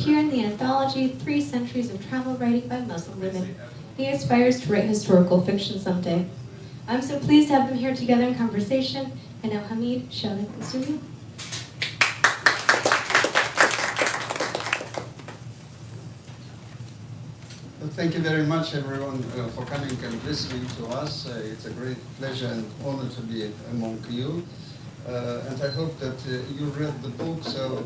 appear in the anthology 3 Centuries of Travel Writing by Muslim Women. He aspires to write historical fiction someday. I'm so pleased to have them here together in conversation. And now Hamid, Shelley, and Surya. Well, thank you very much, everyone, for coming and listening to us. It's a great pleasure and honor to be among you. And I hope that you read the book, so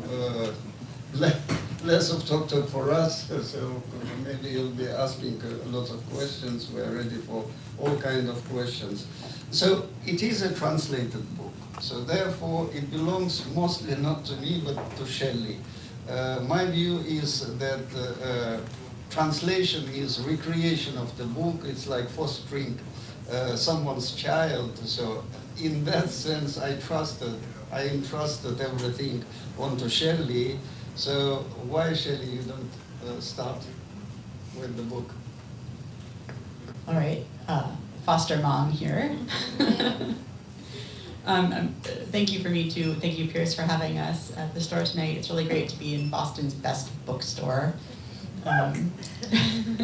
less of talk for us. So maybe you'll be asking a lot of questions. We're ready for all kinds of questions. So it is a translated book. So therefore, it belongs mostly not to me, but to Shelley. My view is that translation is recreation of the book. It's like fostering someone's child. So in that sense, I entrusted everything onto Shelley. So why, Shelley, you don't start with the book? All right, foster mom here. Thank you, Pierce, for having us at the store tonight. It's really great to be in Boston's best bookstore. It's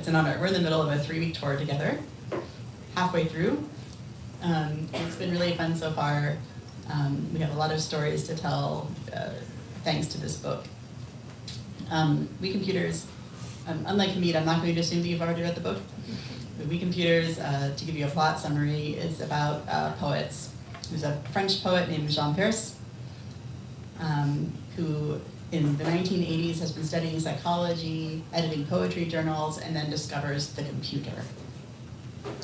an honor. We're in the middle of a 3-week tour together, halfway through. It's been really fun so far. We have a lot of stories to tell thanks to this book. We Computers, unlike Hamid, I'm not going to assume that you've already read the book. We Computers, to give you a plot summary, is about poets. There's a French poet named Jean Pierce, who in the 1980s has been studying psychology, editing poetry journals, and then discovers the computer.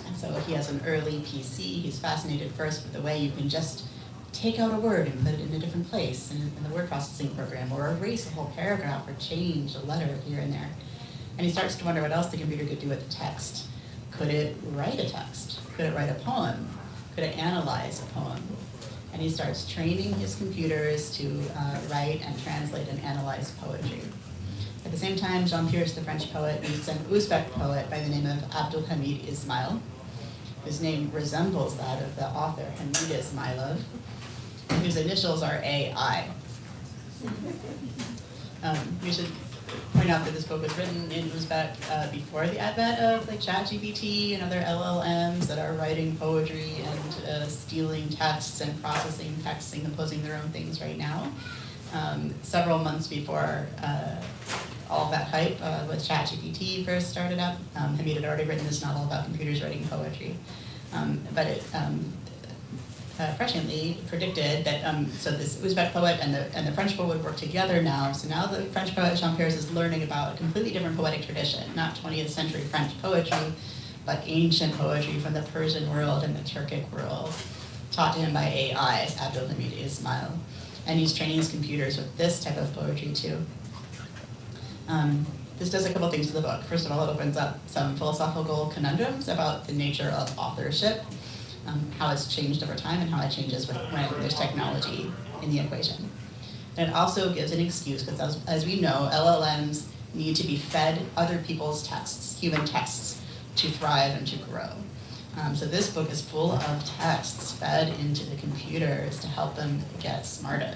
And so he has an early PC. He's fascinated first with the way you can just take out a word and put it in a different place in the word processing program, or erase a whole paragraph, or change a letter here and there. And he starts to wonder what else the computer could do with the text. Could it write a text? Could it write a poem? Could it analyze a poem? And he starts training his computers to write and translate and analyze poetry. At the same time, Jean Pierce, the French poet, meets an Uzbek poet by the name of Abdul Hamid Ismail, whose name resembles that of the author, Hamid Ismailov, whose initials are AI. We should point out that this book was written in Uzbek before the advent of like ChatGPT and other LLMs that are writing poetry and stealing texts and processing texts and composing their own things right now. Several months before all that hype with ChatGPT first started up, Hamid had already written this novel about computers writing poetry. But it presciently predicted that so this Uzbek poet and the French poet would work together now. So now the French poet Jean Pierce is learning about a completely different poetic tradition, not 20th century French poetry, but ancient poetry from the Persian world and the Turkic world, taught to him by AI, Abdul Hamid Ismail. And he's training his computers with this type of poetry too. This does a couple things to the book. First of all, it opens up some philosophical conundrums about the nature of authorship, how it's changed over time and how it changes when there's technology in the equation. And it also gives an excuse, because as we know, LLMs need to be fed other people's texts, human texts, to thrive and to grow. So this book is full of texts fed into the computers to help them get smarter.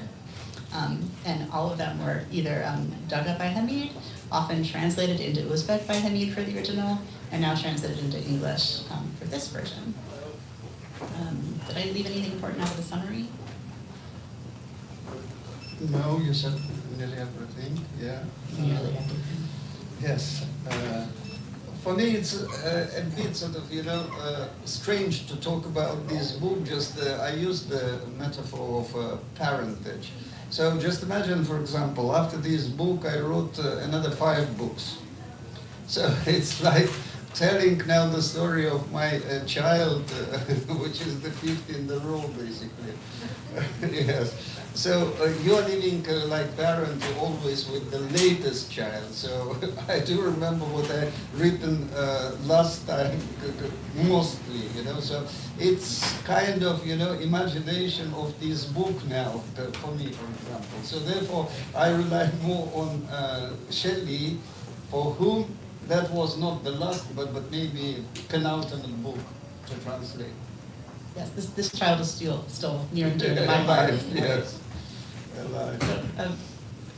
And all of them were either dug up by Hamid, often translated into Uzbek by Hamid for the original, and now translated into English for this version. Did I leave anything important out of the summary? No, you said nearly everything, yeah. Nearly everything. Yes. For me, it's a bit sort of, strange to talk about this book. I use the metaphor of parentage. So just imagine, for example, after this book, I wrote another 5 books. So it's like telling now the story of my child, which is the 5th in the row, basically. Yes. So you're living like parent always with the latest child. So I do remember what I written last time, mostly, So it's kind of, imagination of this book now, for me, for example. So therefore, I rely more on Shelley, for whom that was not the last, but maybe penultimate book to translate. Yes, this child is still near and dear to my heart. Yes. Alive.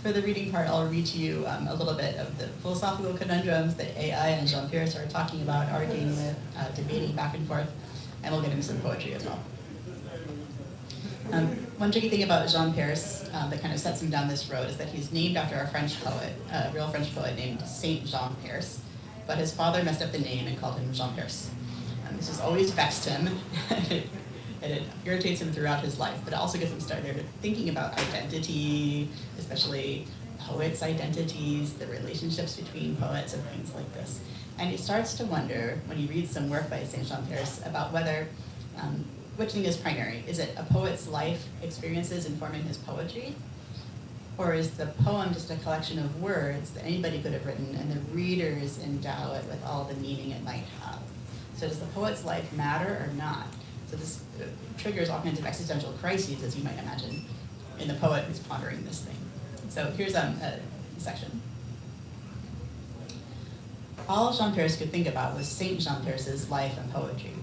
For the reading part, I'll read to you a little bit of the philosophical conundrums that AI and Jean Pierce are talking about, arguing with, debating back and forth, and we'll get into some poetry as well. One tricky thing about Jean Pierce that kind of sets him down this road is that he's named after a French poet, a real French poet named Saint Jean Pierce, but his father messed up the name and called him Jean Pierce. This has always vexed him, and it irritates him throughout his life, but it also gets him started thinking about identity, especially poets' identities, the relationships between poets and things like this. And he starts to wonder, when he reads some work by Saint Jean Pierce, about whether, which thing is primary? Is it a poet's life experiences informing his poetry? Or is the poem just a collection of words that anybody could have written and the readers endow it with all the meaning it might have? So does the poet's life matter or not? So this triggers all kinds of existential crises, as you might imagine, in the poet who's pondering this thing. So here's a section. All Jean Pierce could think about was Saint Jean Pierce's life and poetry.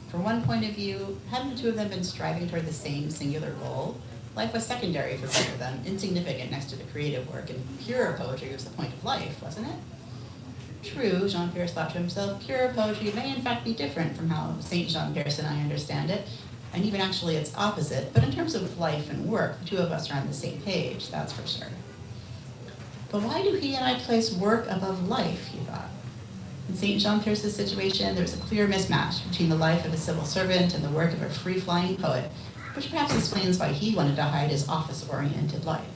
From one point of view, hadn't the two of them been striving toward the same singular goal? Life was secondary for both of them, insignificant next to the creative work, and pure poetry was the point of life, wasn't it? True, Jean Pierce thought to himself, pure poetry may in fact be different from how Saint Jean Pierce and I understand it, and even actually its opposite, but in terms of life and work, the two of us are on the same page, that's for sure. But why do he and I place work above life, he thought. In Saint Jean Pierce's situation, there was a clear mismatch between the life of a civil servant and the work of a free-flying poet, which perhaps explains why he wanted to hide his office-oriented life.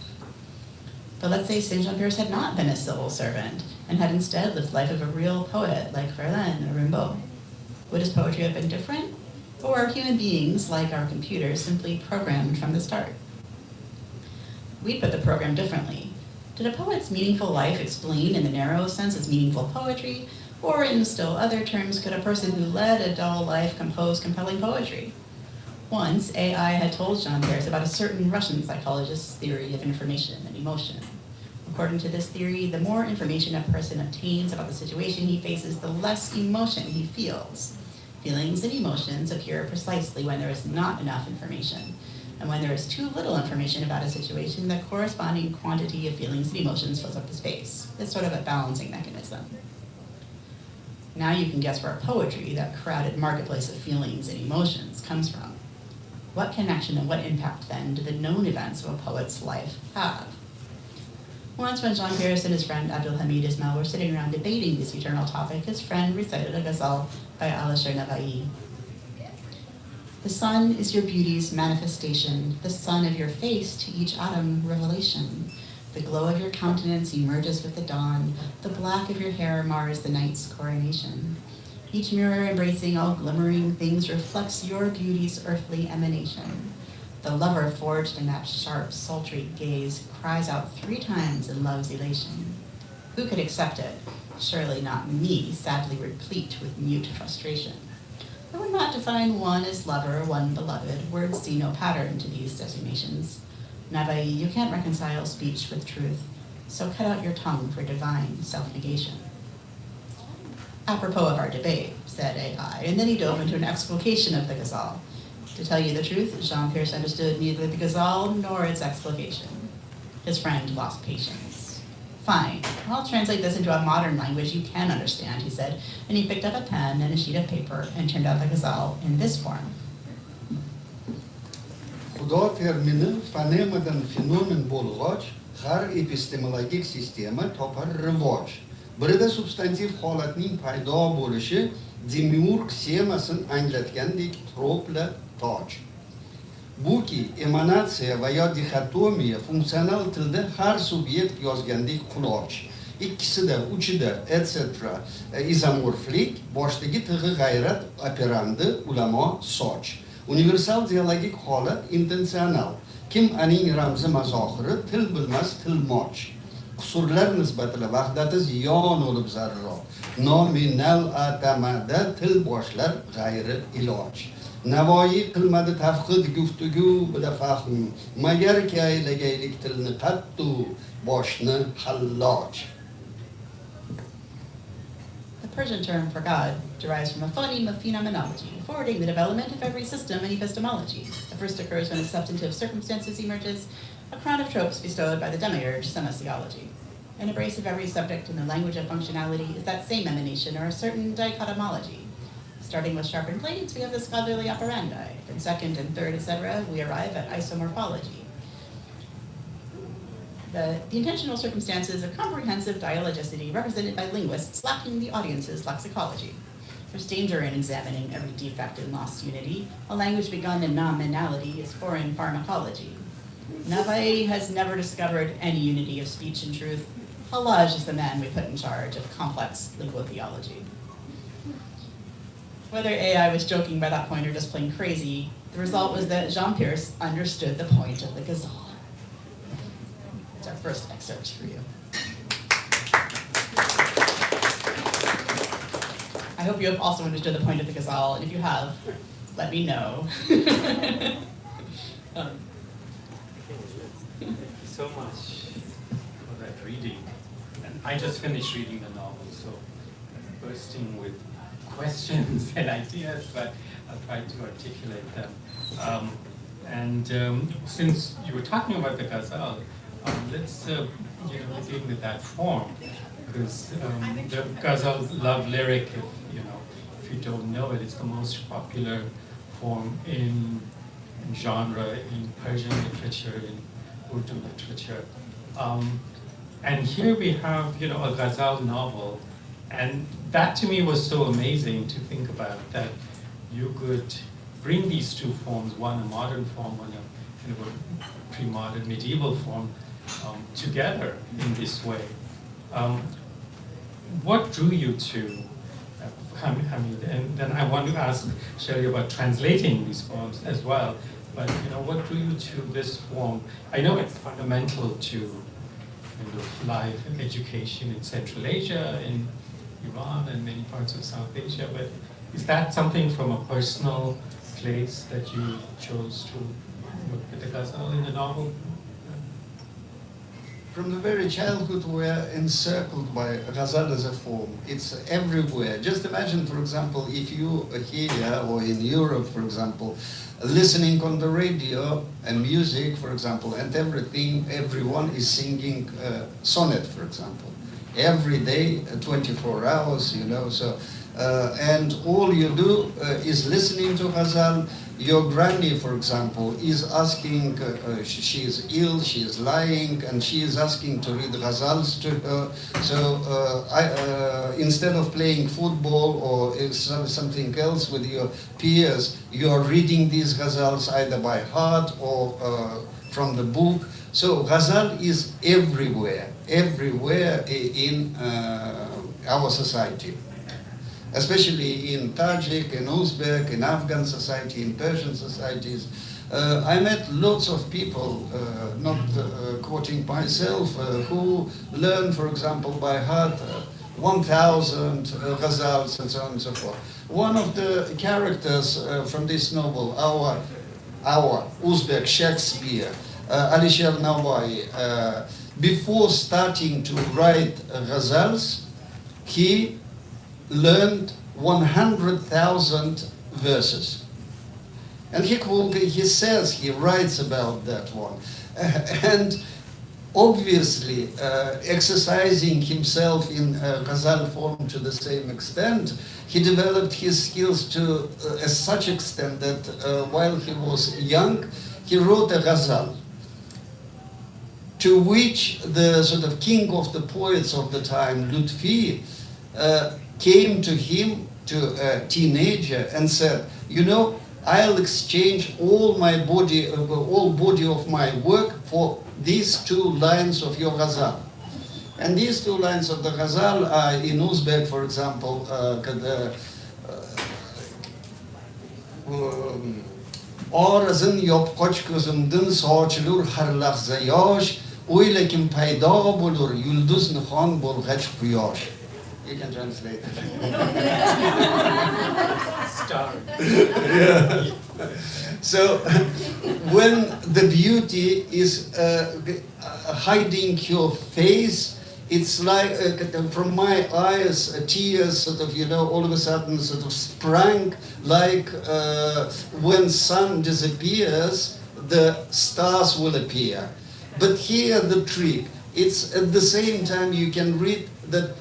But let's say Saint Jean Pierce had not been a civil servant and had instead lived the life of a real poet like Verlaine or Rimbaud. Would his poetry have been different? Or are human beings, like our computers, simply programmed from the start? We'd put the program differently. Did a poet's meaningful life explain in the narrow sense as meaningful poetry? Or in still other terms, could a person who led a dull life compose compelling poetry? Once, AI had told Jean Pierce about a certain Russian psychologist's theory of information and emotion. According to this theory, the more information a person obtains about the situation he faces, the less emotion he feels. Feelings and emotions appear precisely when there is not enough information. And when there is too little information about a situation, the corresponding quantity of feelings and emotions fills up the space. It's sort of a balancing mechanism. Now you can guess where poetry, that crowded marketplace of feelings and emotions, comes from. What connection and what impact, then, do the known events of a poet's life have? Once when Jean Pierce and his friend Abdulhamid Ismail were sitting around debating this eternal topic, his friend recited a ghazal by Alisher Nava'i. The sun is your beauty's manifestation, the sun of your face to each atom revelation. The glow of your countenance emerges with the dawn, the black of your hair mars the night's coronation. Each mirror embracing all glimmering things reflects your beauty's earthly emanation. The lover forged in that sharp, sultry gaze cries out 3 times in love's elation. Who could accept it? Surely not me, sadly replete with mute frustration. I would not define one as lover, one beloved. Words see no pattern to these designations. Nava'i, you can't reconcile speech with truth, so cut out your tongue for divine self-negation. Apropos of our debate, said AI, and then he dove into an explication of the ghazal. To tell you the truth, Jean Pierce understood neither the ghazal nor its explication. His friend lost patience. Fine, I'll translate this into a modern language you can understand, he said, and he picked up a pen and a sheet of paper and turned out the ghazal in this form. Xudo termini fonemadan fenomen bo'lg'och, har epistemologik sistema topar rivoj. Birida substantiv holatning paydo bo'lishi demiurg semasin anglatgandek tropla toj. Buki emanatsiya va yo dixotomiya funksional tilda har subyekt yozgandek quloch. Ikkisida, uchida, etc. izomorflik, boshdagi tig'i g'ayrat operandi ulamo soch. Universal dialogik holat intensional. Kim aning ramzi mazohiri til bilmas tilmoch. Qusurlar nisbatila vahdati ziyon olib zarro. Nominal atamada til boshlar g'ayri iloj. Navoiy qilmadi tafqid guftugu bila fahm. Magar ki aylagaylik tilni qattu boshni halloj. The Persian term for God derives from a phoneme of phenomenology, forwarding the development of every system in epistemology. The first occurs when a substantive circumstances emerges, a crown of tropes bestowed by the demiurge semasiology. An embrace of every subject in the language of functionality is that same emanation or a certain dichotomology. Starting with sharpened blades, we have the scholarly operandi. From second and third, etc., we arrive at isomorphology. The intentional circumstances of comprehensive dialogicity represented by linguists lacking the audience's lexicology. There's danger in examining every defect in lost unity. A language begun in nominality is foreign pharmacology. Navae has never discovered any unity of speech and truth. Halaj is the man we put in charge of complex linguotheology. Whether AI was joking by that point or just plain crazy, the result was that Jean Pierce understood the point of the ghazal. It's our first excerpt for you. I hope you have also understood the point of the ghazal, and if you have, let me know. Thank you so much for that reading. And I just finished reading the novel, so I'm bursting with questions and ideas, but I'll try to articulate them. Since you were talking about the ghazal, let's begin with that form, because the ghazal love lyric, if you don't know it, it's the most popular form in genre in Persian literature, in Urdu literature. And here we have, a ghazal novel, and that to me was so amazing to think about, that you could bring these two forms, one a modern form, one a kind of a pre-modern medieval form, together in this way. What drew you to Hamid? And then I want to ask Shelley about translating these poems as well. But what drew you to this form? I know it's fundamental to kind of life and education in Central Asia, in Iran, and many parts of South Asia. But is that something from a personal place that you chose to look at the ghazal in the novel? From the very childhood, we're encircled by ghazal as a form. It's everywhere. Just imagine, for example, if you are here or in Europe, for example, listening on the radio and music, for example, and everyone is singing sonnet, for example. Every day, 24 hours, so, and all you do is listening to ghazal. Your granny, for example, is asking, she is ill, she is lying, and she is asking to read ghazals to her. So instead of playing football or something else with your peers, you are reading these ghazals either by heart or from the book. So ghazal is everywhere in our society. Especially in Tajik, in Uzbek, in Afghan society, in Persian societies. I met lots of people, not quoting myself, who learn, for example, by heart 1,000 ghazals and so on and so forth. One of the characters from this novel, our Uzbek Shakespeare, Alisher Nawai, before starting to write ghazals, he learned 100,000 verses. And he writes about that one. And obviously, exercising himself in ghazal form to the same extent, he developed his skills to such extent that while he was young, he wrote a ghazal, to which the sort of king of the poets of the time, Lutfi, came to him, to a teenager, and said, I'll exchange all body of my work for these 2 lines of your ghazal. And these 2 lines of the ghazal are in Uzbek, for example, Arazın yapqoch gözümdün sochilur har lahza yosh, o'yla kim paydo bo'lur, yulduz nihon bo'lg'ach quyosh. You can translate it. Star. Yeah. So, when the beauty is hiding your face, it's like from my eyes, tears sort of, all of a sudden sort of sprang, like when sun disappears, the stars will appear. But here the trick, it's at the same time you can read that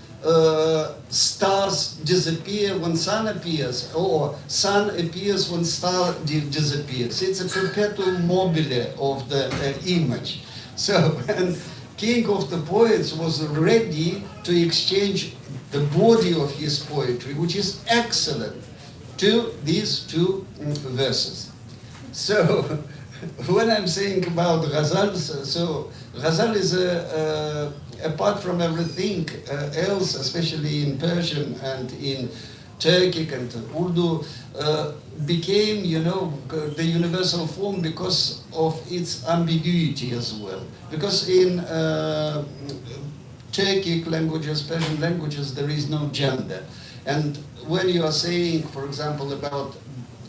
stars disappear when sun appears, or sun appears when star disappears. It's a perpetuum mobile of the image. So, and King of the Poets was ready to exchange the body of his poetry, which is excellent, to these two verses. So, when I'm saying about Ghazal, so Ghazal is apart from everything else, especially in Persian and in Turkic and Urdu, became, the universal form because of its ambiguity as well. Because in Turkic languages, Persian languages, there is no gender. And when you are saying, for example, about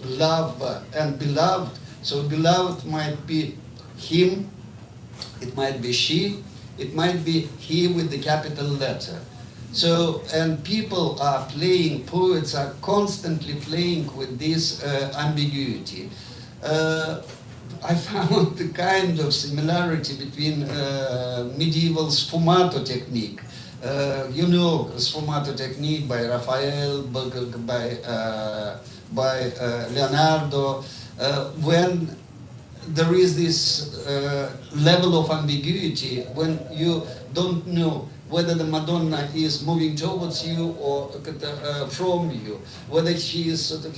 love and beloved, so beloved might be him, it might be she, it might be he with the capital letter. So, and people are playing, poets are constantly playing with this ambiguity. I found the kind of similarity between medieval sfumato technique. Sfumato technique by Raphael, by Leonardo, when there is this level of ambiguity, when you don't know whether the Madonna is moving towards you or from you, whether she is sort of,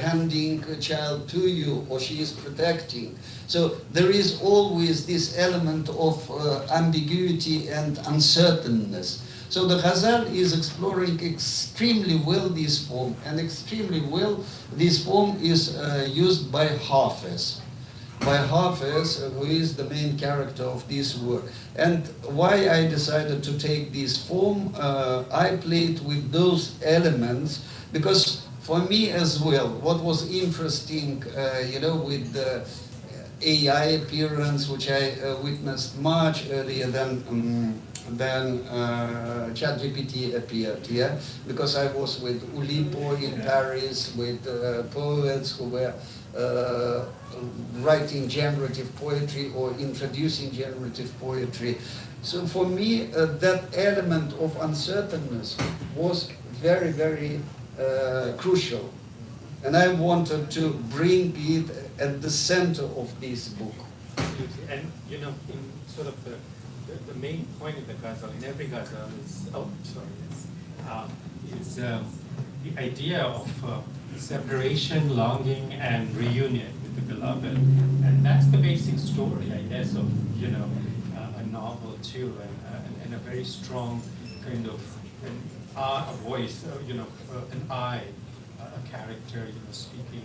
handing a child to you or she is protecting. So there is always this element of ambiguity and uncertainness. So the Ghazal is exploring extremely well this form, and extremely well this form is used by Hafiz. By Hafiz, who is the main character of this work. And why I decided to take this form, I played with those elements, because for me as well, what was interesting, with the AI appearance, which I witnessed much earlier than ChatGPT appeared, because I was with Oulipo in Paris, with poets who were writing generative poetry or introducing generative poetry. So for me, that element of uncertainness was very, very crucial. And I wanted to bring it at the center of this book. And, in sort of the main point of the Ghazal, in every Ghazal is the idea of separation, longing, and reunion with the beloved. And that's the basic story, I guess, of, a novel too, and a very strong kind of a voice, an I, a character, speaking.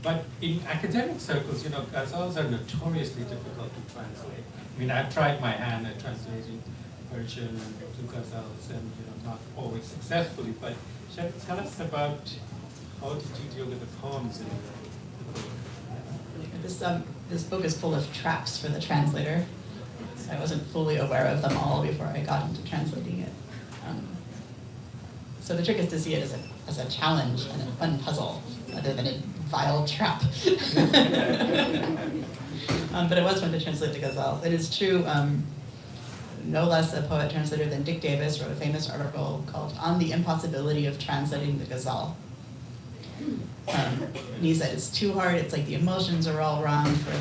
But in academic circles, Ghazals are notoriously difficult to translate. I mean, I've tried my hand at translating Persian to Ghazals, and not always successfully. But tell us about how did you deal with the poems in the book? This book is full of traps for the translator. I wasn't fully aware of them all before I got into translating it. So the trick is to see it as a challenge and a fun puzzle, rather than a vile trap. But it was fun to translate the Ghazal. It is true, no less a poet translator than Dick Davis wrote a famous article called "On the Impossibility of Translating the Ghazal." And he said it's too hard, it's like the emotions are all wrong for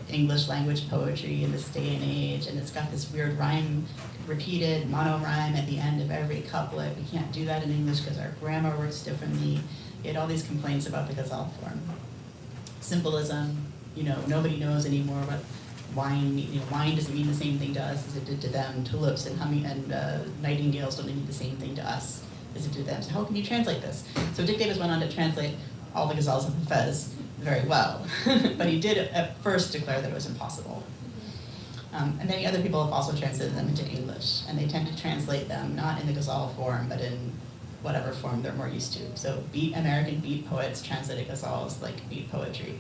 English language poetry in this day and age, and it's got this weird rhyme, repeated mono-rhyme at the end of every couplet. We can't do that in English because our grammar works differently. He had all these complaints about the Ghazal form. Symbolism, nobody knows anymore what wine means. Wine doesn't mean the same thing to us as it did to them. Tulips and nightingales don't mean the same thing to us as it did to them. So how can you translate this? So Dick Davis went on to translate all the Ghazals of Hafez very well. But he did at first declare that it was impossible. And many other people have also translated them into English, and they tend to translate them not in the Ghazal form, but in whatever form they're more used to. So American beat poets translated Ghazals like beat poetry.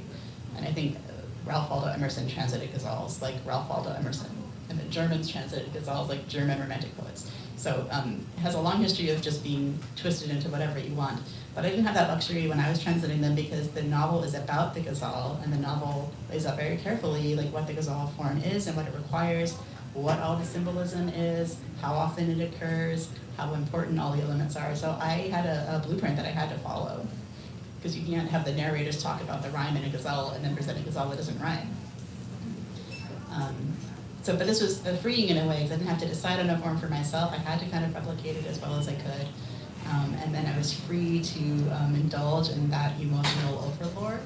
And I think Ralph Waldo Emerson translated Ghazals like Ralph Waldo Emerson. and the Germans translated ghazals like German romantic poets. So it has a long history of just being twisted into whatever you want. But I didn't have that luxury when I was translating them because the novel is about the ghazal, and the novel lays out very carefully like what the ghazal form is and what it requires, what all the symbolism is, how often it occurs, how important all the elements are. So I had a blueprint that I had to follow, because you can't have the narrators talk about the rhyme in a ghazal and then present a ghazal that doesn't rhyme. But this was freeing in a way, because I didn't have to decide on a form for myself. I had to kind of replicate it as well as I could. And then I was free to indulge in that emotional overload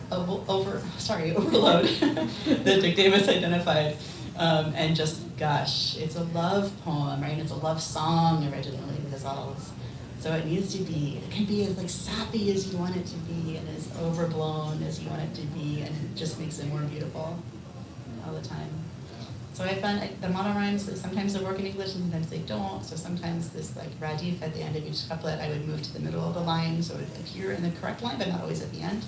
that Dick Davis identified. And just, gosh, it's a love poem, right? It's a love song originally, the ghazals. So it needs to be, it can be as like sappy as you want it to be and as overblown as you want it to be, and it just makes it more beautiful all the time. So I found the monorhymes, sometimes they work in English and sometimes they don't. So sometimes this like radif at the end of each couplet, I would move to the middle of the line so it would appear in the correct line, but not always at the end.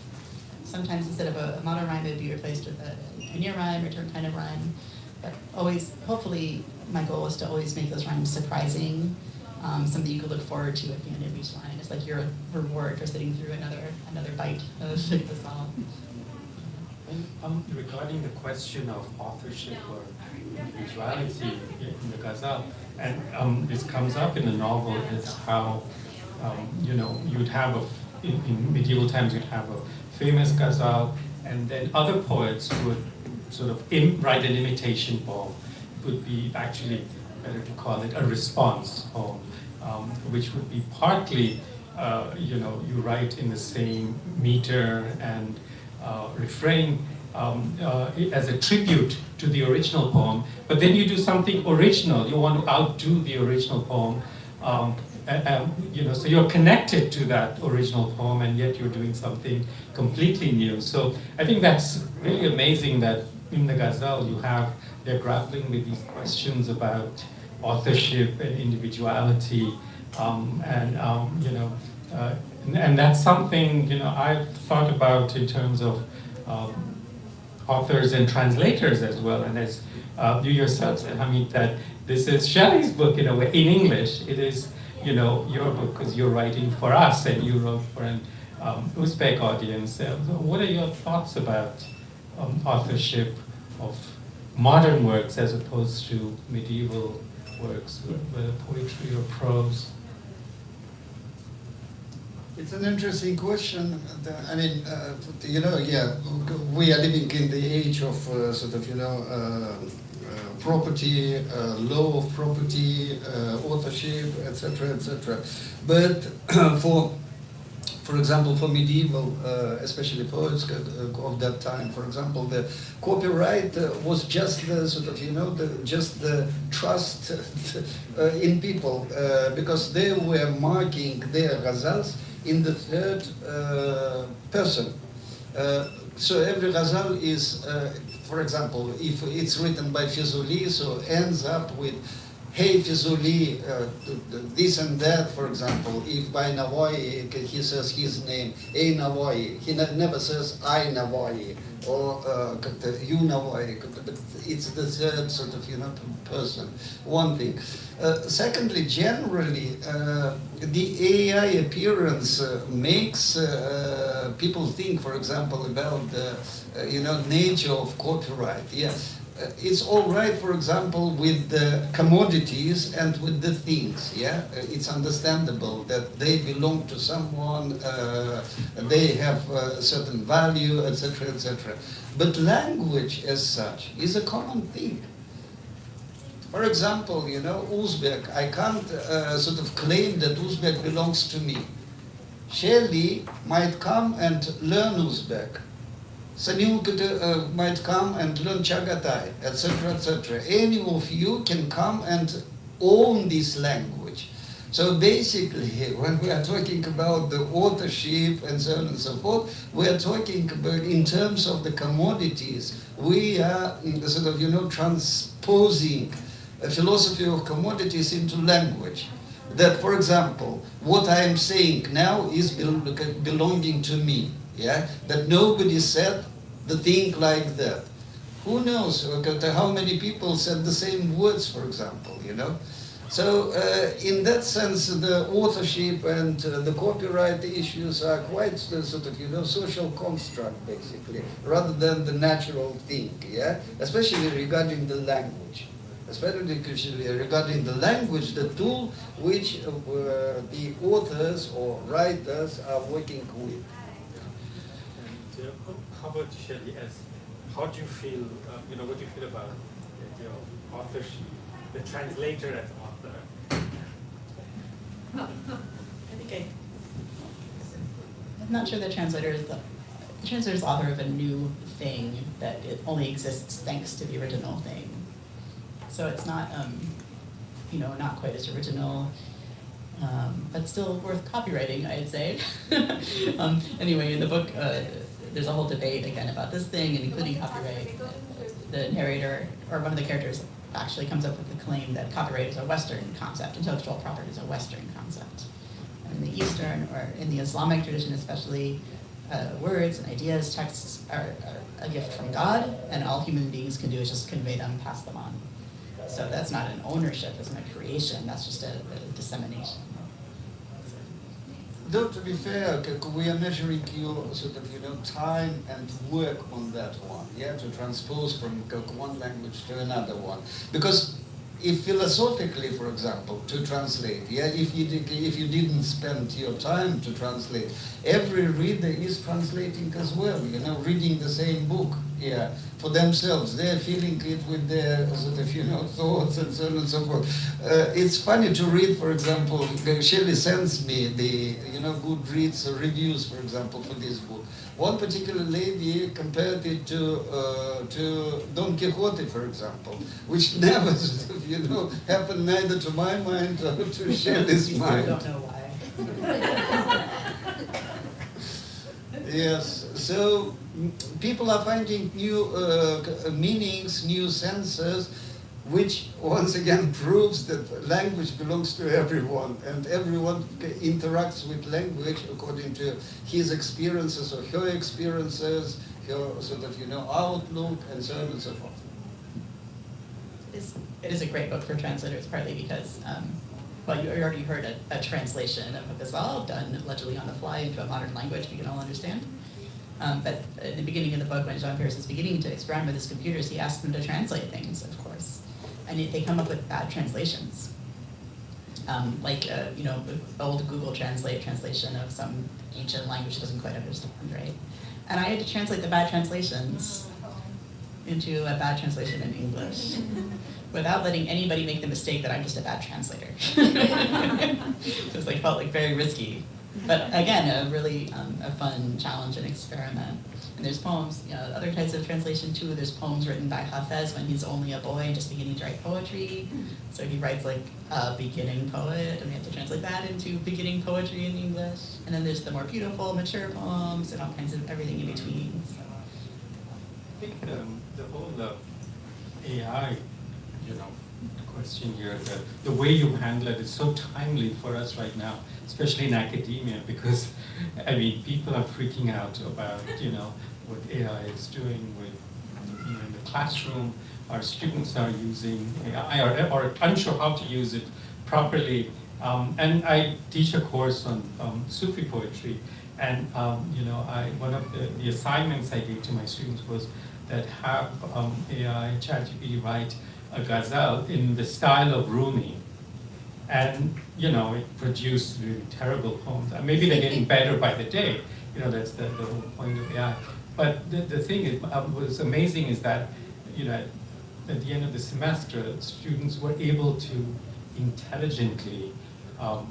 Sometimes instead of a monorhyme, it would be replaced with a near rhyme or different kind of rhyme. But always, hopefully, my goal is to always make those rhymes surprising, something you could look forward to at the end of each line. It's like your reward for sitting through another bite of the song. Regarding the question of authorship or individuality in the ghazal, and this comes up in the novel, is how you'd have in medieval times you'd have a famous ghazal, and then other poets would sort of write an imitation poem. It would be actually better to call it a response poem, which would be partly you write in the same meter and refrain as a tribute to the original poem, but then you do something original. You want to outdo the original poem, so you're connected to that original poem, and yet you're doing something completely new. So I think that's really amazing that in the ghazal they're grappling with these questions about authorship and individuality, and that's something I've thought about in terms of authors and translators as well. And as you yourself said, Hamid, that this is Shelley's book in a way. In English, it is your book because you're writing for us and you wrote for an Uzbek audience. What are your thoughts about authorship of modern works as opposed to medieval works, whether poetry or prose? It's an interesting question. I mean, we are living in the age of property, law of property, authorship, etc., etc. But for example, for medieval, especially poets of that time, for example, the copyright was just the just the trust in people, because they were marking their ghazals in the third person. So every ghazal is, for example, if it's written by Fizuli, so ends up with hey Fizuli, this and that, for example. If by Nawai he says his name, hey Nawai, he never says I Nawai or you Nawai. It's the third person. One thing. Secondly, generally, the AI appearance makes people think, for example, about the nature of copyright. Yes. It's all right, for example, with the commodities and with the things, yeah? It's understandable that they belong to someone, they have a certain value, etc., etc. But language as such is a common thing. For example, Uzbek, I can't claim that Uzbek belongs to me. Shelley might come and learn Uzbek. Sanil might come and learn Chagatai, etc., etc. Any of you can come and own this language. So basically, when we are talking about the authorship and so on and so forth, we are talking about in terms of the commodities. We are transposing a philosophy of commodities into language. That, for example, what I am saying now is belonging to me. Yeah, that nobody said the thing like that. Who knows how many people said the same words, for example, you know? So in that sense, the authorship and the copyright issues are quite sort of, you know, social construct, basically, rather than the natural thing, yeah? Especially regarding the language. Especially regarding the language, the tool which the authors or writers are working with. And how about Shelley, how do you feel, what do you feel about the idea of authorship, the translator as author? I'm not sure the translator is author of a new thing that it only exists thanks to the original thing. So it's not, not quite as original, but still worth copywriting, I'd say. Anyway, in the book, there's a whole debate again about this thing, and including copyright. The narrator, or one of the characters, actually comes up with the claim that copyright is a Western concept, intellectual property is a Western concept. And in the Eastern, or in the Islamic tradition especially, words and ideas, texts are a gift from God, and all human beings can do is just convey them, pass them on. So that's not an ownership, it's not a creation, that's just a dissemination. Though to be fair, we are measuring your sort of, you know, time and work on that one, yeah, to transpose from one language to another one. Because if philosophically, for example, to translate, yeah, if you didn't spend your time to translate, every reader is translating as well, you know, reading the same book, yeah, for themselves. They're feeling it with their sort of, you know, thoughts and so on and so forth. It's funny to read, for example, Shelley sends me the, you know, Goodreads reviews, for example, for this book. One particular lady compared it to Don Quixote, for example, which never, sort of, you know, happened neither to my mind or to Shelley's mind. I don't know why. Yes, so people are finding new meanings, new senses, which once again proves that language belongs to everyone, and everyone interacts with language according to his experiences or her experiences, her sort of, you know, outlook, and so on and so forth. It is a great book for translators, partly because, well, you already heard a translation of Ghazal done allegedly on the fly into a modern language we can all understand. But in the beginning of the book, when Jean Pierce is beginning to experiment with his computers, he asks them to translate things, of course. And they come up with bad translations. Old Google Translate translation of some ancient language he doesn't quite understand, right? And I had to translate the bad translations into a bad translation in English without letting anybody make the mistake that I'm just a bad translator. So it's felt like very risky. But again, a really a fun challenge and experiment. And there's poems, other types of translation too. There's poems written by Hafez when he's only a boy and just beginning to write poetry. So he writes like a beginning poet, and we have to translate that into beginning poetry in English. And then there's the more beautiful, mature poems, and all kinds of everything in between. So. I think the whole AI, question here, the way you handle it is so timely for us right now, especially in academia, because people are freaking out about what AI is doing with in the classroom. Our students are using AI or unsure how to use it properly. And I teach a course on Sufi poetry, and one of the assignments I gave to my students was that have AI, ChatGPT, write a ghazal in the style of Rumi. And, it produced really terrible poems. And maybe they're getting better by the day. That's the whole point of AI. But the thing is, was amazing is that, at the end of the semester, students were able to intelligently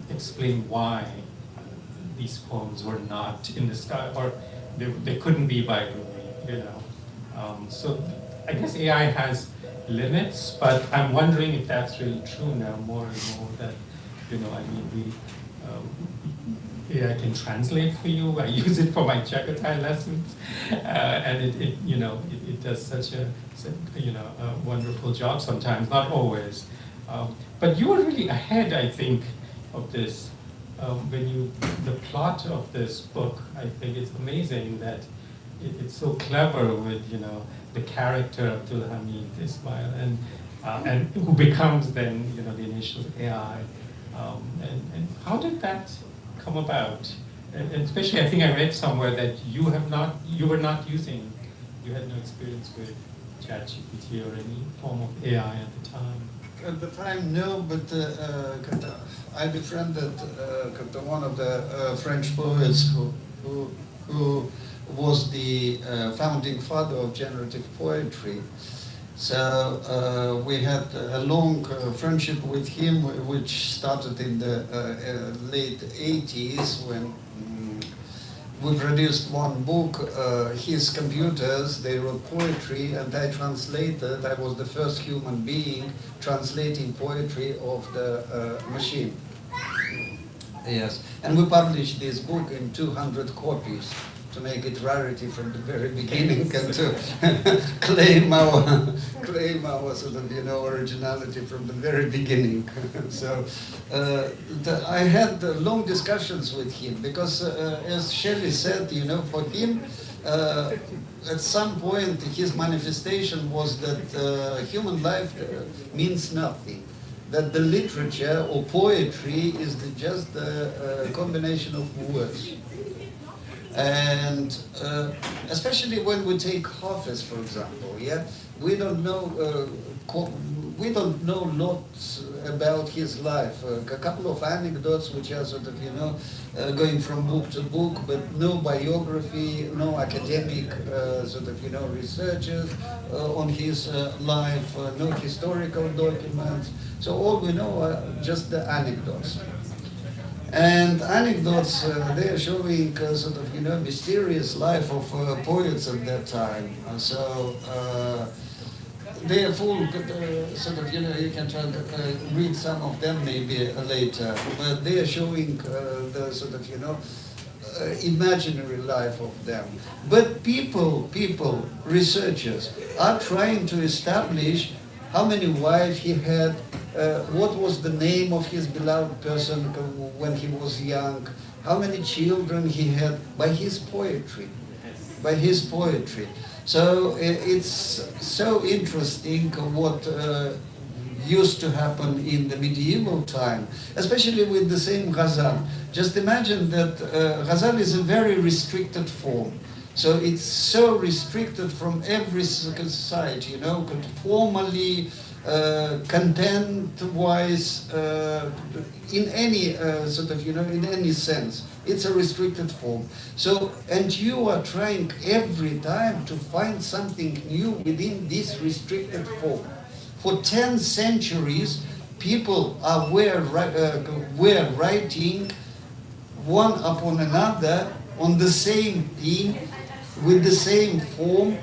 explain why these poems were not in the style, or they couldn't be by Rumi, So I guess AI has limits, but I'm wondering if that's really true now more and more, that AI can translate for you. I use it for my Chagatai lessons, and it does such a wonderful job sometimes, not always. But you were really ahead, I think, of this. The plot of this book, I think it's amazing that it's so clever with the character Abdul Hamid Ismail, and who becomes then, you know, the initial AI. And how did that come about? And especially, I think I read somewhere that you were not using, you had no experience with ChatGPT or any form of AI at the time. At the time, no, but I befriended one of the French poets who was the founding father of generative poetry. So we had a long friendship with him, which started in the late 80s when we produced one book, his computers, they wrote poetry, and I translated. I was the first human being translating poetry of the machine. Yes, and we published this book in 200 copies to make it rarity from the very beginning and to claim our sort of, you know, originality from the very beginning. So I had long discussions with him because, as Shelley said, you know, for him, at some point his manifestation was that human life means nothing. That the literature or poetry is just a combination of words. And especially when we take Hafiz, for example, yeah, we don't know lots about his life. A couple of anecdotes which are sort of, you know, going from book to book, but no biography, no academic sort of, you know, researches on his life, no historical documents. So all we know are just the anecdotes. And anecdotes, they are showing sort of, you know, mysterious life of poets at that time. So they are full, sort of, you know, you can try to read some of them maybe later. But they are showing the sort of, you know, imaginary life of them. But people, researchers, are trying to establish how many wives he had, what was the name of his beloved person when he was young, how many children he had, by his poetry. So it's so interesting what used to happen in the medieval time, especially with the same Ghazal. Just imagine that Ghazal is a very restricted form. So it's so restricted from every society, you know, formally, content-wise, in any sort of, you know, in any sense. It's a restricted form. So, and you are trying every time to find something new within this restricted form. For 10 centuries, people were writing one upon another on the same theme, with the same form,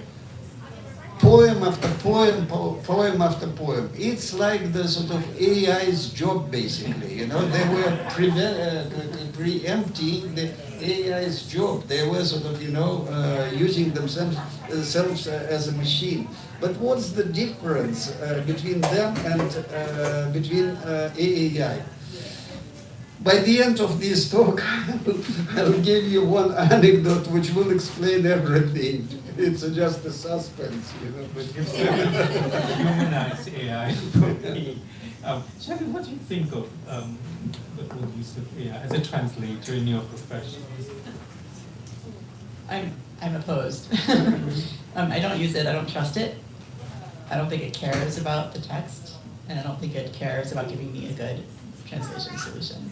poem after poem, poem after poem. It's like the sort of AI's job, basically. You know, they were preempting the AI's job. They were sort of, you know, using themselves as a machine. But what's the difference between them and between AI? By the end of this talk, I'll give you one anecdote which will explain everything. It's just a suspense, you know. But you've humanized AI for me. Shelley, what do you think of the whole use of AI as a translator in your profession? I'm opposed. I don't use it. I don't trust it. I don't think it cares about the text, and I don't think it cares about giving me a good translation solution.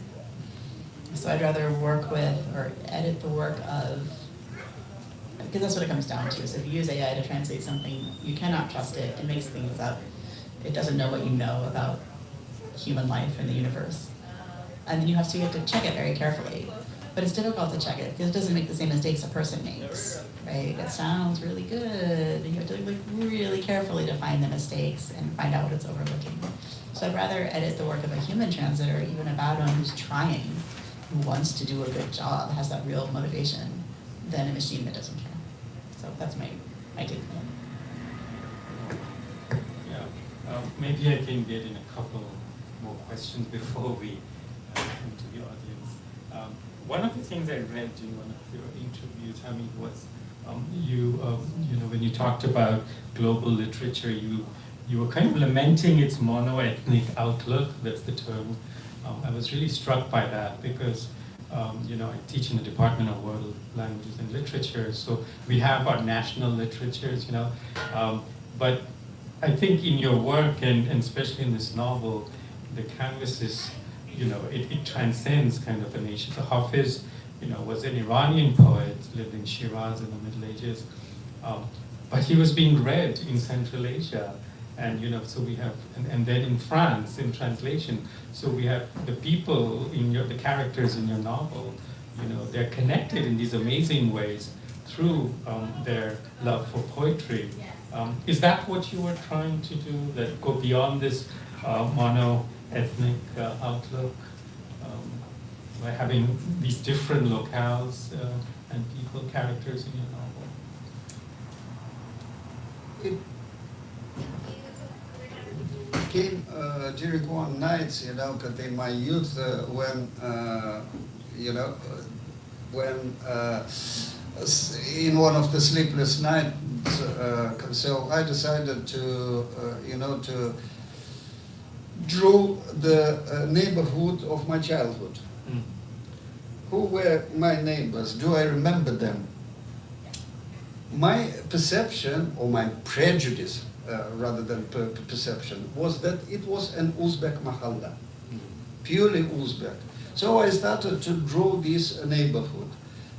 So I'd rather work with or edit the work of, because that's what it comes down to. So if you use AI to translate something, you cannot trust it. It makes things up. It doesn't know what you know about human life and the universe. And then you have to check it very carefully. But it's difficult to check it because it doesn't make the same mistakes a person makes, right? It sounds really good. You have to look really carefully to find the mistakes and find out what it's overlooking. So I'd rather edit the work of a human translator, even a bad one who's trying, who wants to do a good job, has that real motivation, than a machine that doesn't care. So that's my take on it. Yeah, maybe I can get in a couple more questions before we come to the audience. One of the things I read in one of your interviews, Hamid, was You know, when you talked about global literature, you were kind of lamenting its mono-ethnic outlook. That's the term. I was really struck by that because, you know, I teach in the Department of World Languages and Literature, so we have our national literatures, you know, but I think in your work, and especially in this novel, the canvas is, you know, it transcends kind of a nation. So Hafiz, you know, was an Iranian poet, lived in Shiraz in the Middle Ages, but he was being read in Central Asia. And, you know, so we have, and then in France, in translation, so we have the people in the characters in your novel, you know, they're connected in these amazing ways through their love for poetry. Is that what you were trying to do, that go beyond this mono-ethnic outlook, by having these different locales and people, characters in your novel? It came during one night, you know, in my youth when, you know, when in one of the sleepless nights, so I decided to, you know, to draw the neighborhood of my childhood. Mm. Who were my neighbors? Do I remember them? My perception, or my prejudice, rather than perception, was that it was an Uzbek mahalla, purely Uzbek. So I started to draw this neighborhood.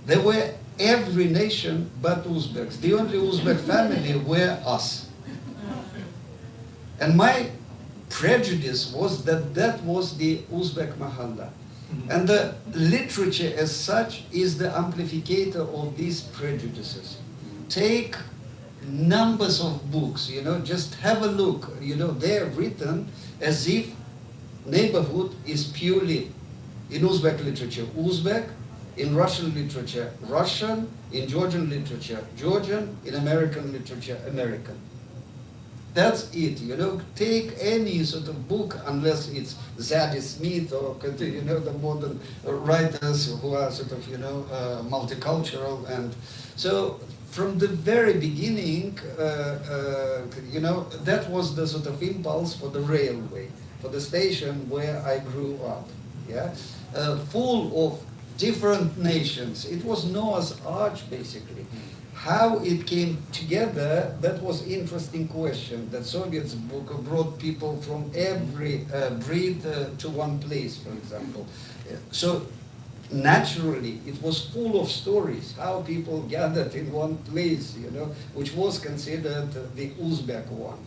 There were every nation but Uzbeks. The only Uzbek family were us. And my prejudice was that that was the Uzbek mahalla. And the literature as such is the amplificator of these prejudices. Take numbers of books, you know, just have a look, you know, they're written as if neighborhood is purely in Uzbek literature, Uzbek, in Russian literature, Russian, in Georgian literature, Georgian, in American literature, American. That's it, you know, take any sort of book, unless it's Zadie Smith or, you know, the modern writers who are sort of, you know, multicultural. And so from the very beginning, you know, that was the sort of impulse for the railway, for the station where I grew up, yeah, full of different nations. It was Noah's Ark, basically. How it came together, that was interesting question. The Soviets brought people from every breed to one place, for example. So naturally, it was full of stories, how people gathered in one place, you know, which was considered the Uzbek one.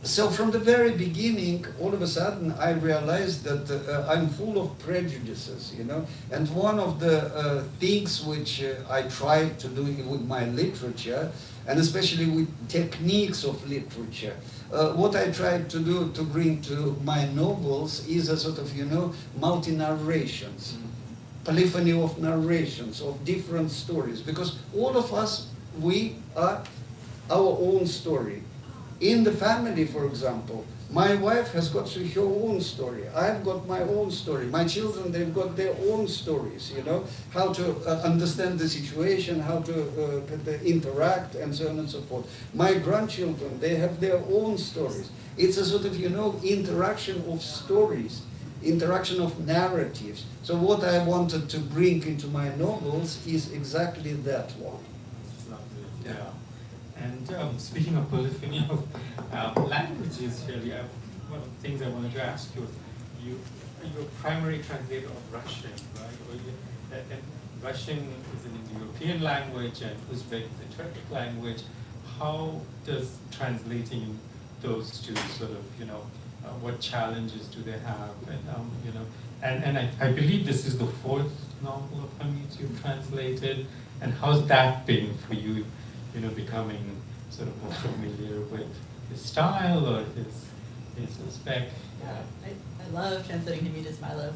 So from the very beginning, all of a sudden, I realized that I'm full of prejudices, you know. And one of the things which I try to do with my literature, and especially with techniques of literature, what I tried to do to bring to my novels is a sort of, you know, multi-narrations, polyphony of narrations, of different stories. Because all of us, we are our own story. In the family, for example, my wife has got her own story. I've got my own story. My children, they've got their own stories, you know, how to understand the situation, how to interact, and so on and so forth. My grandchildren, they have their own stories. It's a sort of, you know, interaction of stories, interaction of narratives. So what I wanted to bring into my novels is exactly that one. Yeah. And speaking of polyphony of languages, Shirley, one of the things I wanted to ask you, you're a primary translator of Russian, right? And Russian is an Indo-European language, and Uzbek is a Turkic language. How does translating those two sort of, you know, what challenges do they have? And, you know, and I believe this is the fourth novel of Hamid's you've translated. And how's that been for you? You know, becoming sort of more familiar with his style or his Uzbek. Yeah, I love translating Hamid Ismailov,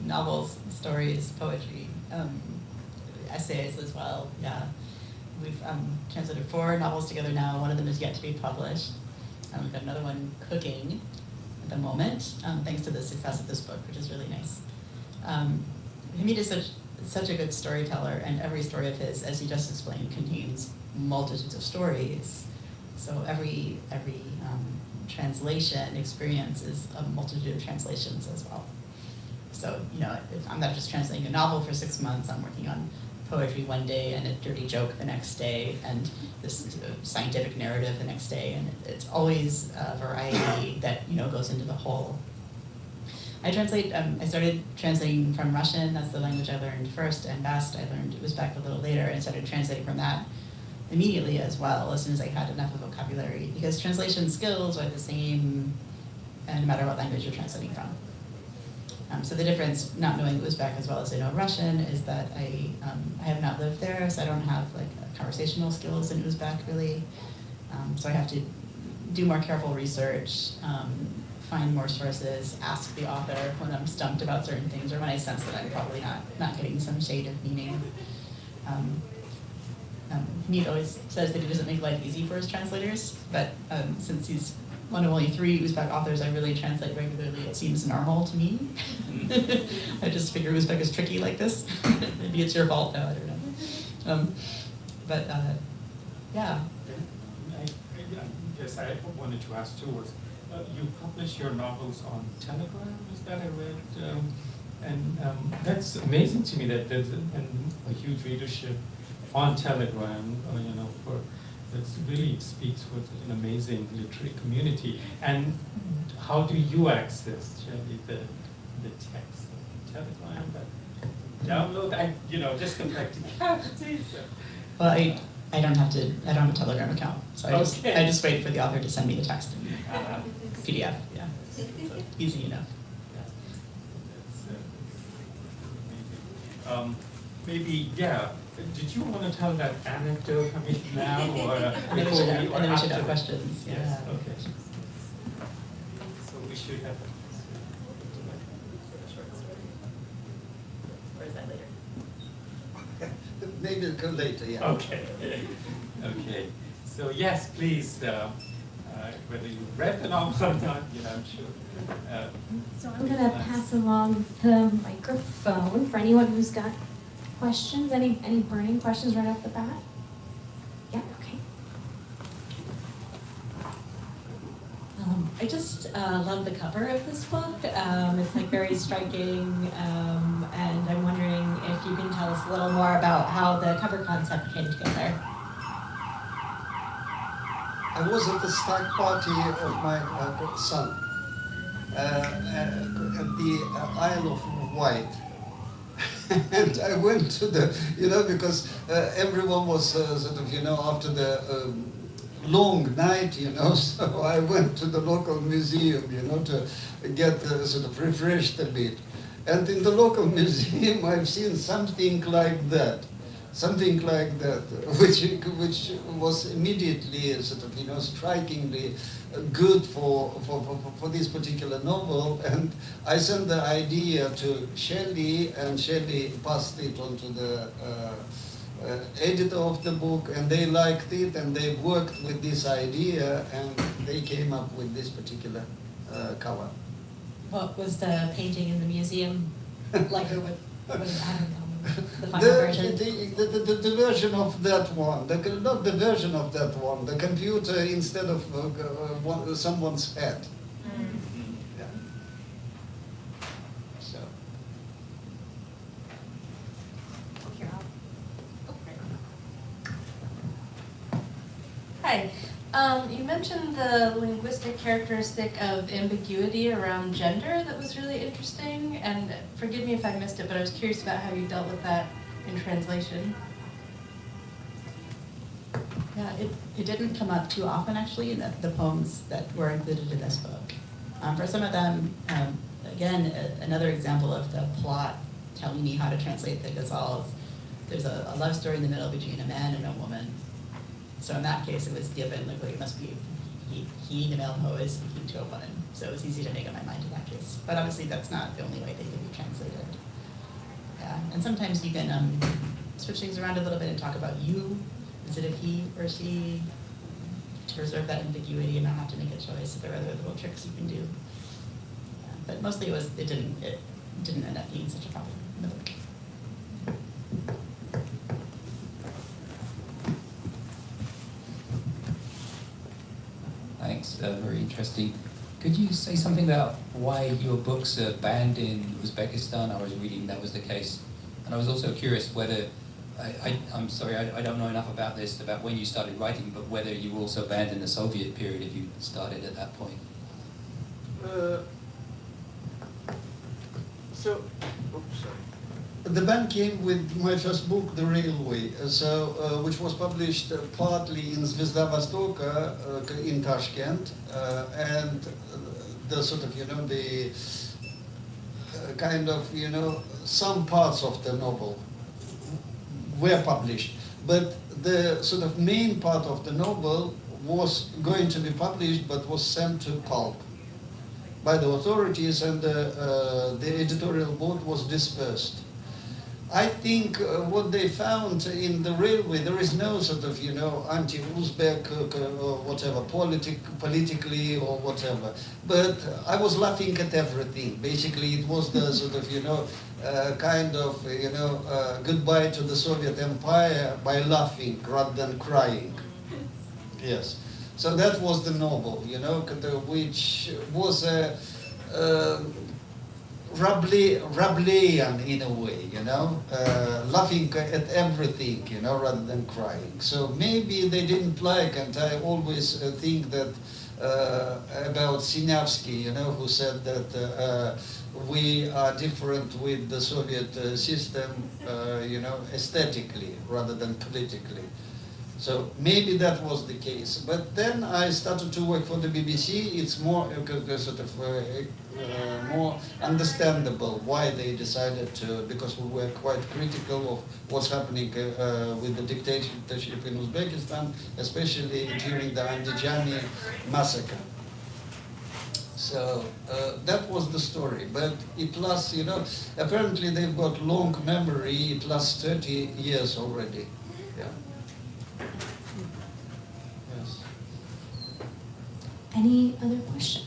novels, stories, poetry, essays as well. Yeah, we've translated 4 novels together now. One of them is yet to be published. We've got another one cooking at the moment, thanks to the success of this book, which is really nice. Hamid is such such a good storyteller, and every story of his, as he just explained, contains multitudes of stories. So every translation experience is a multitude of translations as well. So, you know, if I'm not just translating a novel for 6 months, I'm working on poetry one day and a dirty joke the next day, and this scientific narrative the next day, and it's always a variety that, you know, goes into the whole. I started translating from Russian, that's the language I learned first and best. I learned Uzbek a little later and started translating from that immediately as well, as soon as I had enough of vocabulary, because translation skills are the same no matter what language you're translating from. So the difference, not knowing Uzbek as well as I know Russian, is that I have not lived there, so I don't have like conversational skills in Uzbek really. So I have to do more careful research, find more sources, ask the author when I'm stumped about certain things or when I sense that I'm probably not getting some shade of meaning. Mead always says that he doesn't make life easy for his translators, but since he's one of only 3 Uzbek authors I really translate regularly, it seems normal to me. I just figure Uzbek is tricky like this. Maybe it's your fault, no, I don't know. Yeah. I guess I wanted to ask too was, you publish your novels on Telegram, is that I read? That's amazing to me that there's a huge readership on Telegram, you know, that really speaks with an amazing literary community. And how do you access, Shelley, the text of Telegram? Download, just the practicalities. Well, I don't have a Telegram account, so I just wait for the author to send me the text in PDF. Yeah, so easy enough. Maybe, yeah. Did you want to tell that anecdote now or And then we should have questions. Yes. Yeah. Okay. So we should have. Or is that later? Maybe it'll go later, yeah. Okay. Okay. So yes, please. Whether you read the novel or not, I'm sure. So I'm going to pass along the microphone for anyone who's got questions. Any burning questions right off the bat? Yeah, okay. I just love the cover of this book. It's like very striking, and I'm wondering if you can tell us a little more about how the cover concept came together. I was at the stag party of my son at the Isle of Wight. And I went to because everyone was after the long night, so I went to the local museum, to get refreshed a bit. And in the local museum, I've seen something like that, which was immediately strikingly good for this particular novel. And I sent the idea to Shelley, and Shelley passed it on to the editor of the book, and they liked it, and they worked with this idea, and they came up with this particular cover. What was the painting in the museum like? Or what is I don't know. The final version? The version of that one, not the version of that one, the computer instead of someone's head. Yeah. So. Hi. You mentioned the linguistic characteristic of ambiguity around gender that was really interesting, and forgive me if I missed it, but I was curious about how you dealt with that in translation. Yeah, it didn't come up too often actually in the poems that were included in this book. For some of them, again, another example of the plot telling me how to translate the ghazals. There's a love story in the middle between a man and a woman. So in that case, it was given, like, it must be he, the male poet, is speaking to a woman. So it was easy to make up my mind in that case. But obviously, that's not the only way they can be translated. Yeah, and sometimes you can switch things around a little bit and talk about you instead of he or she to preserve that ambiguity and not have to make a choice. There are other little tricks you can do. Yeah, but mostly it didn't end up being such a problem in the book. interesting. Could you say something about why your books are banned in Uzbekistan? I was reading that was the case. And I was also curious whether, I'm sorry, I don't know enough about this, about when you started writing, but whether you were also banned in the Soviet period if you started at that point. The ban came with my first book, The Railway, which was published partly in Zvezda Vostoka in Tashkent, and the sort of, the kind of, some parts of the novel were published, but the sort of main part of the novel was going to be published but was sent to pulp by the authorities, and the editorial board was dispersed. I think what they found in The Railway, there is no sort of, anti-Uzbek or whatever, politically or whatever. But I was laughing at everything. Basically, it was the sort of, kind of, goodbye to the Soviet Empire by laughing rather than crying. Yes. So that was the novel, which was a Rabelaisian in a way, laughing at everything, rather than crying. So maybe they didn't like, and I always think that about Sinyavsky, who said that we are different with the Soviet system, aesthetically rather than politically. So maybe that was the case. But then I started to work for the BBC. It's more sort of more understandable why they decided to, because we were quite critical of what's happening with the dictatorship in Uzbekistan, especially during the Andijani massacre. So that was the story. But it lasts, apparently they've got long memory. It lasts 30 years already. Yeah. Yes. Any other questions?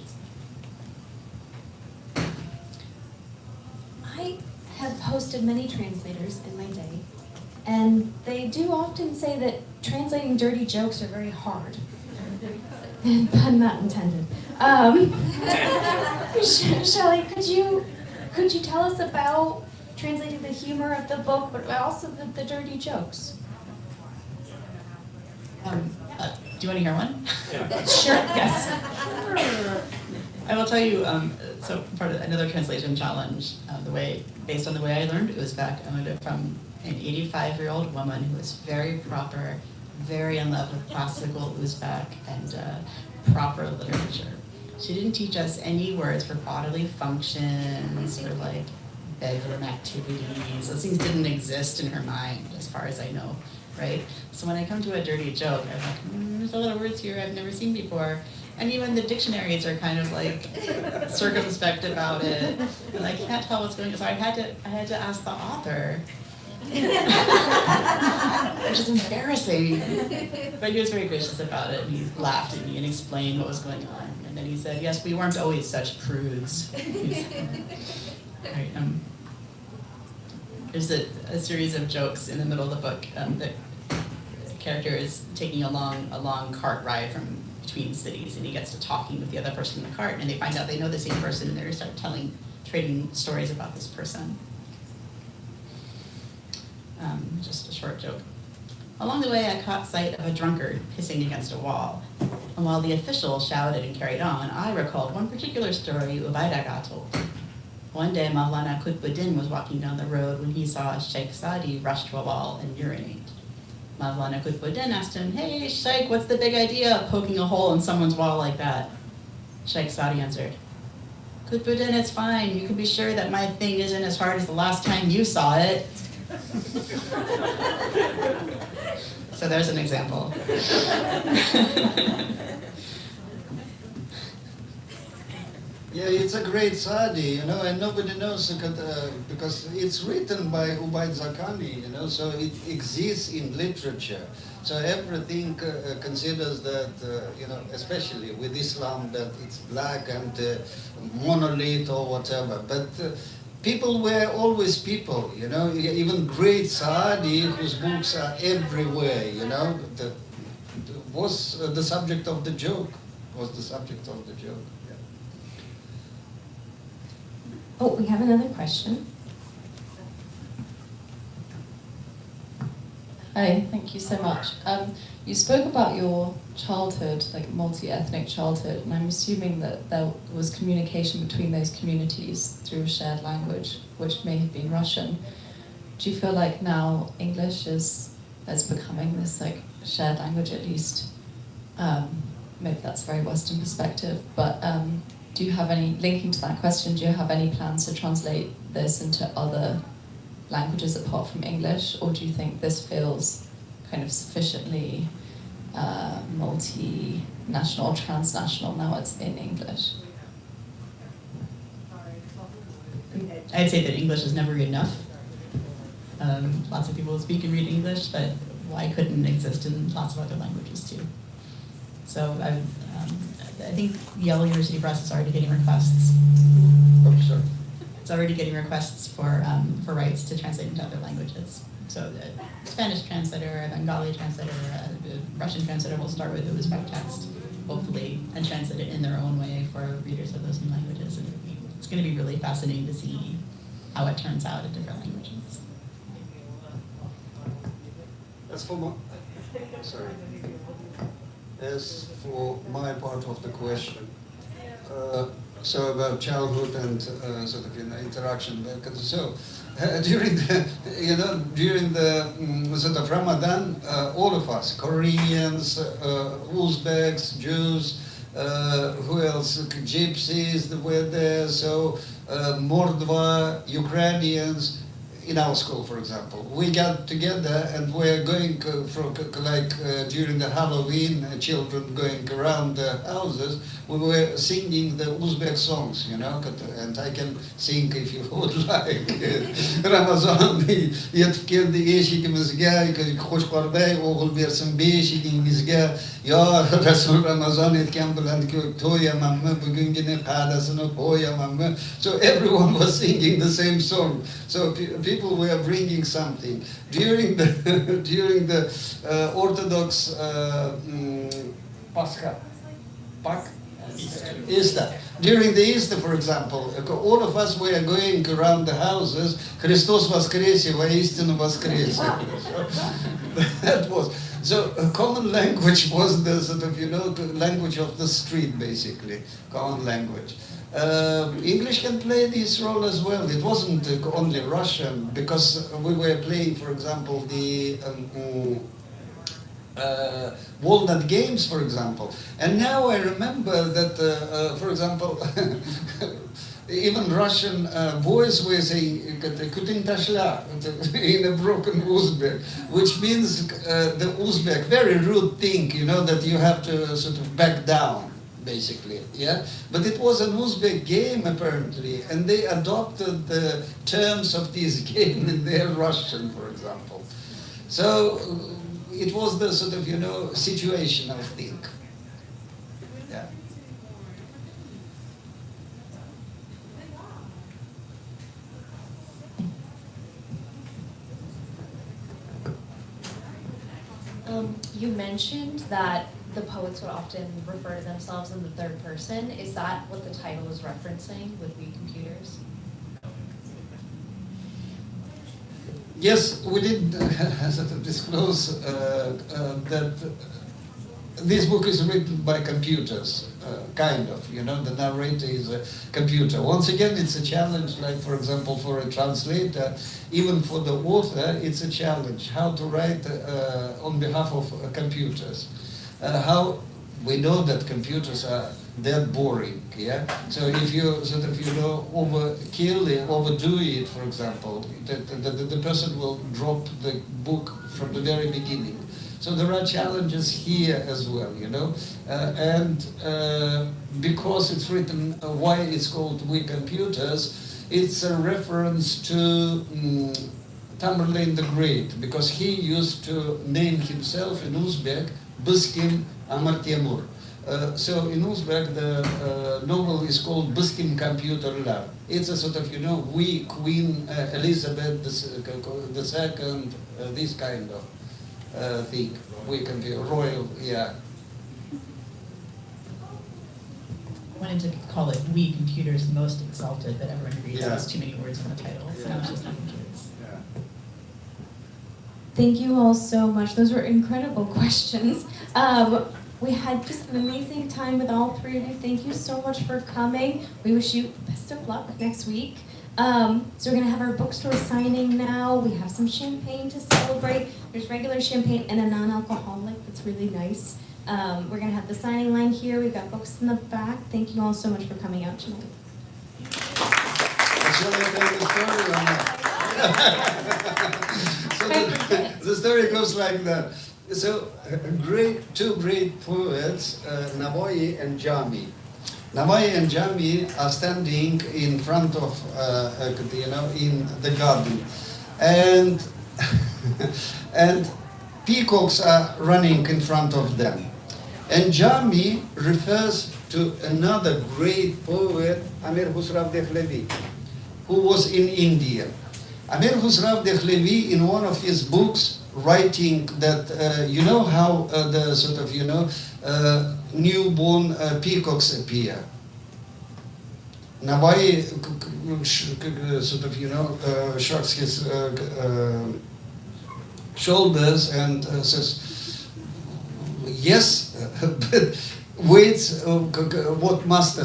I have hosted many translators in my day, and they do often say that translating dirty jokes are very hard. Pun not intended. Shelley, could you tell us about translating the humor of the book, but also the dirty jokes? Do you want to hear one? Yeah. Sure. Yes. I will tell you. So part of another translation challenge, based on the way I learned Uzbek, I learned it from an 85-year-old woman who was very proper, very in love with classical Uzbek and proper literature. She didn't teach us any words for bodily functions or like bedroom activities. Those things didn't exist in her mind, as far as I know, right? So when I come to a dirty joke, I'm like, there's a lot of words here I've never seen before. And even the dictionaries are kind of like circumspect about it. And I can't tell what's going on. So I had to ask the author. Which is embarrassing. But he was very gracious about it, and he laughed at me and explained what was going on. And then he said, yes, we weren't always such prudes. Right, there's a series of jokes in the middle of the book. The character is taking a long cart ride between cities, and he gets to talking with the other person in the cart, and they find out they know the same person, and they start trading stories about this person. Just a short joke. Along the way, I caught sight of a drunkard pissing against a wall. And while the official shouted and carried on, I recalled one particular story Ubaida told. One day, Mawlana Qutbuddin was walking down the road when he saw Sheikh Sadi rush to a wall and urinate. Mawlana Qutbuddin asked him, "Hey, Sheikh, what's the big idea of poking a hole in someone's wall like that?" Sheikh Sadi answered, "Qutbuddin, it's fine. You can be sure that my thing isn't as hard as the last time you saw it." So there's an example. Yeah, it's a great Sadi, and nobody knows because it's written by Ubaid Zakani, so it exists in literature. So everything considers that, especially with Islam, that it's black and monolith or whatever. But people were always people, even great Saadi, whose books are everywhere, was the subject of the joke. was the subject of the joke. Yeah. Oh, we have another question. Hi, thank you so much. You spoke about your childhood, like multi-ethnic childhood, and I'm assuming that there was communication between those communities through a shared language, which may have been Russian. Do you feel like now English is becoming this like shared language, at least? Maybe that's a very Western perspective, but do you have any, linking to that question, do you have any plans to translate this into other languages apart from English, or do you think this feels kind of sufficiently multinational, transnational now it's in English? I'd say that English is never enough. Lots of people speak and read English, but why couldn't it exist in lots of other languages too? So I think Yale University Press is already getting requests. Oh, sorry. It's already getting requests for rights to translate into other languages. So the Spanish translator, a Bengali translator, a Russian translator will start with Uzbek text, hopefully, and translate it in their own way for readers of those new languages. And it's going to be really fascinating to see how it turns out in different languages. As for my part of the question, so about childhood and sort of interaction. So during the sort of Ramadan, all of us, Koreans, Uzbeks, Jews, who else? Gypsies that were there. So Mordva, Ukrainians. In our school, for example, we got together and we're going during the Halloween, children going around the houses, we were singing the Uzbek songs, and I can sing if you would like. Ramazan, yet kendi eşikimizge, hoş karbey, oğul versin beşikimizge, ya Resul Ramazan etken bilen toyamam mı, bugün yine kadasını koyamam mı. So everyone was singing the same song. So people were bringing something. During the Orthodox Pascha, Easter. During the Easter, for example, all of us were going around the houses. Christos воскресе, воистину воскресе. That was. So common language was the sort of, the language of the street, basically, common language. English can play this role as well. It wasn't only Russian, because we were playing, for example, the Walnut Games, for example. And now I remember that, for example, even Russian boys were saying "kutin tashla" in a broken Uzbek, which means the Uzbek, very rude thing, that you have to sort of back down, basically, yeah? But it was an Uzbek game, apparently, and they adopted the terms of this game in their Russian, for example. So it was the sort of, situational thing. Yeah. You mentioned that the poets would often refer to themselves in the third person. Is that what the title is referencing with We Computers? Yes, we did sort of disclose that this book is written by computers, kind of, the narrator is a computer. Once again, it's a challenge, like, for example, for a translator, even for the author, it's a challenge, how to write on behalf of computers. How we know that computers are that boring, yeah? So if you sort of, overkill it, overdo it, for example, the person will drop the book from the very beginning. So there are challenges here as well, and because it's written, why it's called We Computers, it's a reference to Tamerlane the Great, because he used to name himself in Uzbek, Byskim Amar Temur. So in Uzbek, the novel is called Byskim Computerlar. It's a sort of, we, Queen Elizabeth II, this kind of thing. We can be royal, yeah. wanted to call it "We Computers Most Exalted," but everyone agreed Yeah. that was too many words in the title, so Yeah. it's just "We Computers." Yeah. Thank you all so much. Those were incredible questions. We had just an amazing time with all three of you. Thank you so much for coming. We wish you best of luck next week. So we're gonna have our bookstore signing now. We have some champagne to celebrate. There's regular champagne and a non-alcoholic that's really nice. We're gonna have the signing line here. We've got books in the back. Thank you all so much for coming out tonight. Shall I tell the story or not? So the story goes like that. So two great poets, Navoy and Jami. Navoy and Jami are standing in front of, in the garden, and and peacocks are running in front of them. And Jami refers to another great poet, Amir Khusraw Dehlavi, who was in India. Amir Khusraw Dehlavi, in one of his books, writing that, you know how the sort of, newborn peacocks appear. Navai sort of, shrugs his shoulders and says, yes, but waits what Master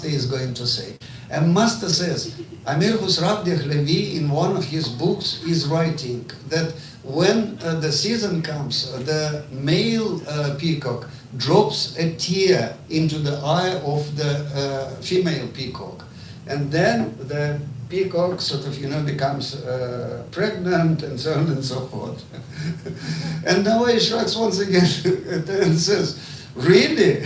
is going to say. And Master says, Amir Khusraw Dehlavi, in one of his books, is writing that when the season comes, the male peacock drops a tear into the eye of the female peacock. And then the peacock sort of, becomes pregnant and so on and so forth. And now he shrugs once again and says, really?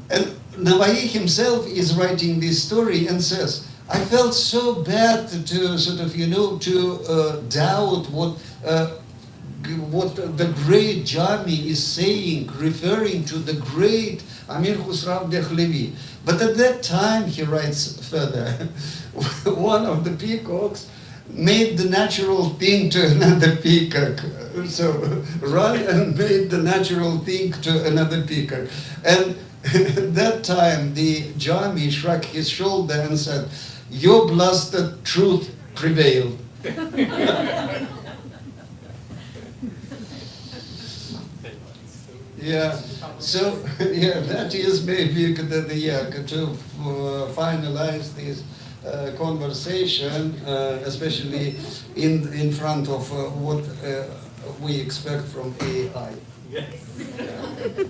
And Navai himself is writing this story and says, I felt so bad to sort of, to doubt what the great Jami is saying, referring to the great Amir Khusraw Dehlavi. But at that time, he writes further, one of the peacocks made the natural thing to another peacock. So ran and made the natural thing to another peacock. And at that time, the Jami shrugged his shoulder and said, your blasted truth prevailed. Yeah, so that is maybe to finalize this conversation, especially in front of what we expect from AI. Yes. Yeah.